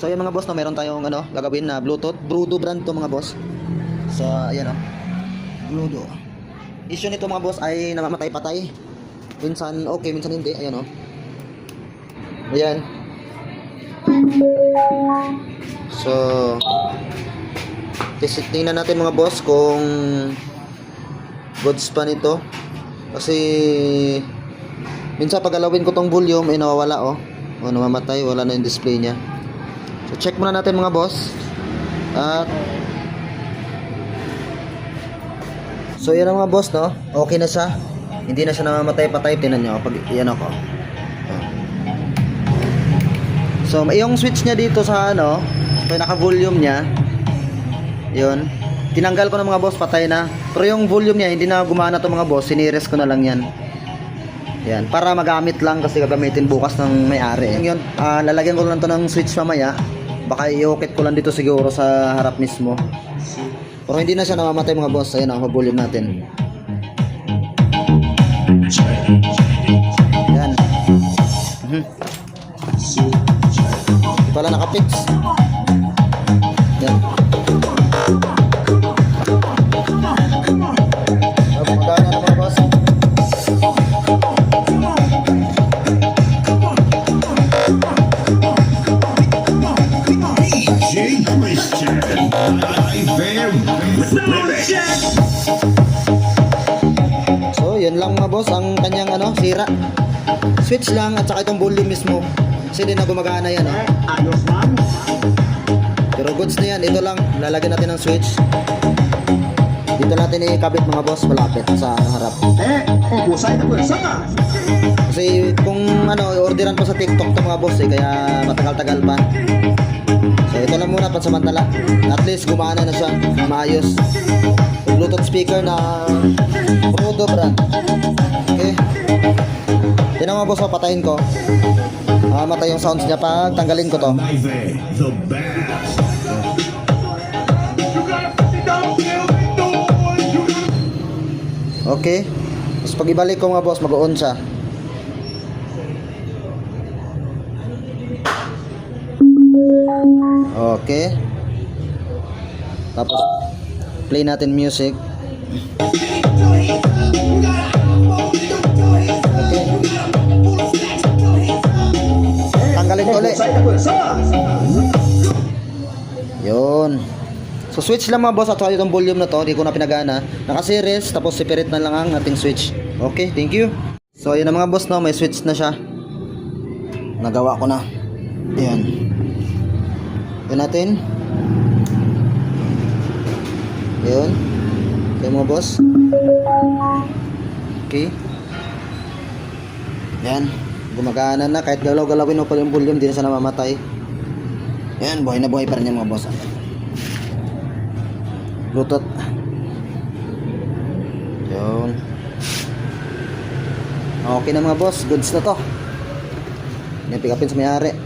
So yan mga boss, no, meron tayong gagawin na Bluetooth. Brudo brand to mga boss. So ayan Brudo. Issue nito mga boss ay namamatay-patay. Minsan okay, minsan hindi. Ayan Ayan. So tingnan natin mga boss kung goods pa nito. Kasi minsan pag alawin ko tong volume ay nawawala namamatay, wala na yung display niya. So check muna natin mga boss. At so yan mga boss, no? Okay na siya. Hindi na siya namamatay-patay. Tingnan nyo pag yan ako. So yung switch niya dito sa pinaka-volume niya, yun, tinanggal ko na mga boss, patay na. Pero yung volume niya hindi na gumana to mga boss. Sinires ko na lang yan. Yan, para magamit lang kasi gagamitin bukas ng may-ari. Yun, lalagyan ko lang to ng switch mamaya. Baka i-hookit ko lang dito siguro sa harap mismo. Pero hindi na siya namamatay mga boss. Ayun volume natin. Yan. Hindi pala nakapix. Yan. Magkano na mga boss? So yun lang mga boss ang kanyang sira. Switch lang at saka itong volume mismo. Kasi hindi na gumagana yan Pero goods na yan. Ito lang, lalagyan natin ng switch. Dito natin ikabit mga boss, malapit sa harap. Kasi kung i-orderan pa sa TikTok to mga boss kaya matagal-tagal pa. So ito lang muna pansamantala. At least gumana na siya, maayos. Bluetooth speaker na Brudo brand. Okay. Yan ang mga boss, patayin ko. Matay yung sounds niya pag tanggalin ko to. Okay. Tapos pag ibalik ko mga boss, mag-on siya. Okay. Tapos play natin music. Okay. Tanggalin ko ulit. Yun. So switch lang mga boss at saka itong volume na to, hindi ko na pinagana. Naka-series, tapos separate na lang ang ating switch. Okay, thank you. So ayun na mga boss, may switch na siya. Nagawa ko na. Ayan. Yun natin. Yun. Okay mga boss. Okay. Yan. Gumagana na. Kahit galaw-galawin mo pa yung volume, hindi na siya namamatay. Yan. Buhay na buhay pa rin yan mga boss. Bluetooth. Yun. Okay na mga boss. Goods na to. Yan, pick upin sa may-ari.